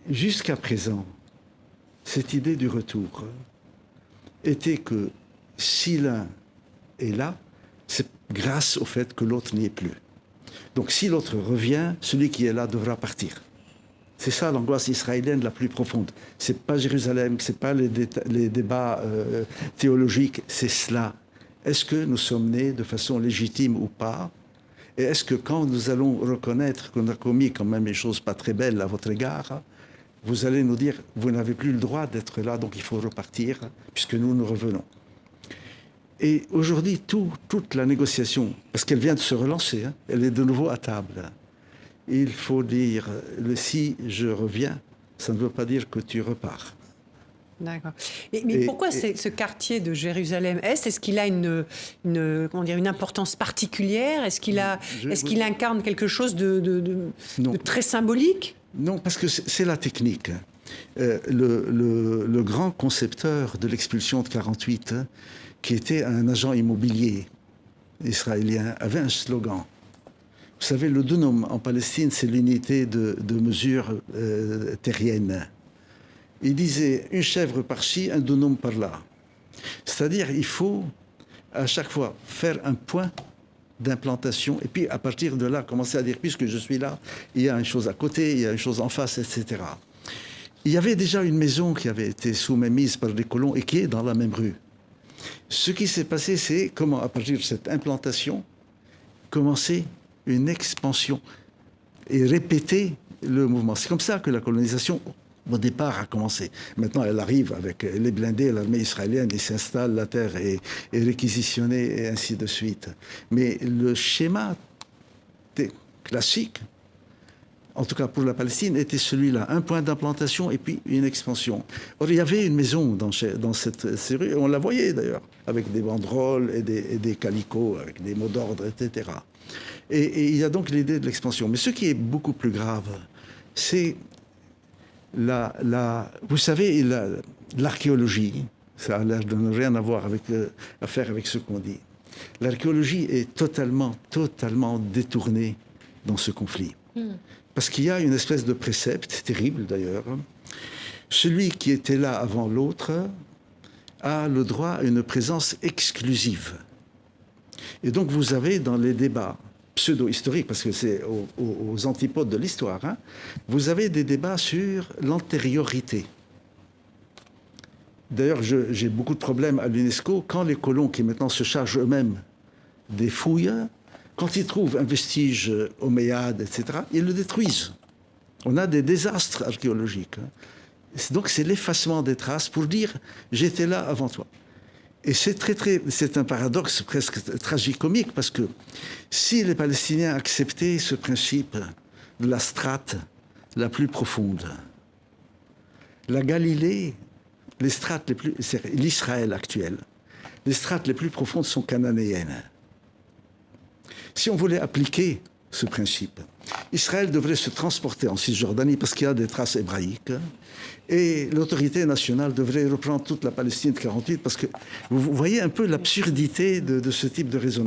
jusqu'à présent, cette idée du retour était que si l'un est là, c'est grâce au fait que l'autre n'y est plus. Donc si l'autre revient, celui qui est là devra partir. C'est ça l'angoisse israélienne la plus profonde. Ce n'est pas Jérusalem, ce n'est pas les débats théologiques, c'est cela. Est-ce que nous sommes nés de façon légitime ou pas? Et est-ce que quand nous allons reconnaître qu'on a commis quand même des choses pas très belles à votre égard, vous allez nous dire, vous n'avez plus le droit d'être là, donc il faut repartir, puisque nous revenons. Et aujourd'hui, toute la négociation, parce qu'elle vient de se relancer, hein, elle est de nouveau à table. Il faut dire, si je reviens, ça ne veut pas dire que tu repars. D'accord. Mais pourquoi ce quartier de Jérusalem-Est, est-ce qu'il a une importance particulière? Est-ce qu'il incarne quelque chose de très symbolique? Non, parce que c'est la technique. Le grand concepteur de l'expulsion de 1948, qui était un agent immobilier israélien, avait un slogan. Vous savez, le dunum en Palestine, c'est l'unité de mesure terrienne. Il disait une chèvre par-ci, un dunum par-là. C'est-à-dire, il faut à chaque fois faire un point d'implantation et puis à partir de là, commencer à dire, puisque je suis là, il y a une chose à côté, il y a une chose en face, etc. Il y avait déjà une maison qui avait été sous-mise par les colons et qui est dans la même rue. Ce qui s'est passé, c'est comment, à partir de cette implantation, commencer une expansion et répéter le mouvement. C'est comme ça que la colonisation, au départ, a commencé. Maintenant, elle arrive avec les blindés, l'armée israélienne, ils s'installent, la terre est réquisitionnée et ainsi de suite. Mais le schéma classique, en tout cas pour la Palestine, était celui-là. Un point d'implantation et puis une expansion. Or, il y avait une maison dans cette série, on la voyait d'ailleurs, avec des banderoles et des calicots, avec des mots d'ordre, etc. Et il y a donc l'idée de l'expansion. Mais ce qui est beaucoup plus grave, c'est vous savez, l'archéologie, ça a l'air de ne rien avoir à faire avec ce qu'on dit. L'archéologie est totalement détournée dans ce conflit. Parce qu'il y a une espèce de précepte, terrible d'ailleurs. Celui qui était là avant l'autre a le droit à une présence exclusive. Et donc vous avez dans les débats pseudo-historiques, parce que c'est aux antipodes de l'histoire, hein, vous avez des débats sur l'antériorité. D'ailleurs, j'ai beaucoup de problèmes à l'UNESCO quand les colons qui maintenant se chargent eux-mêmes des fouilles, quand ils trouvent un vestige omeyyade, etc., ils le détruisent. On a des désastres archéologiques. Donc c'est l'effacement des traces pour dire « j'étais là avant toi ». Et c'est un paradoxe presque tragicomique parce que si les Palestiniens acceptaient ce principe de la strate la plus profonde, la Galilée, les strates les plus, c'est l'Israël actuel, les strates les plus profondes sont cananéennes. Si on voulait appliquer ce principe, Israël devrait se transporter en Cisjordanie parce qu'il y a des traces hébraïques et l'autorité nationale devrait reprendre toute la Palestine de 1948 parce que vous voyez un peu l'absurdité de ce type de raisonnement.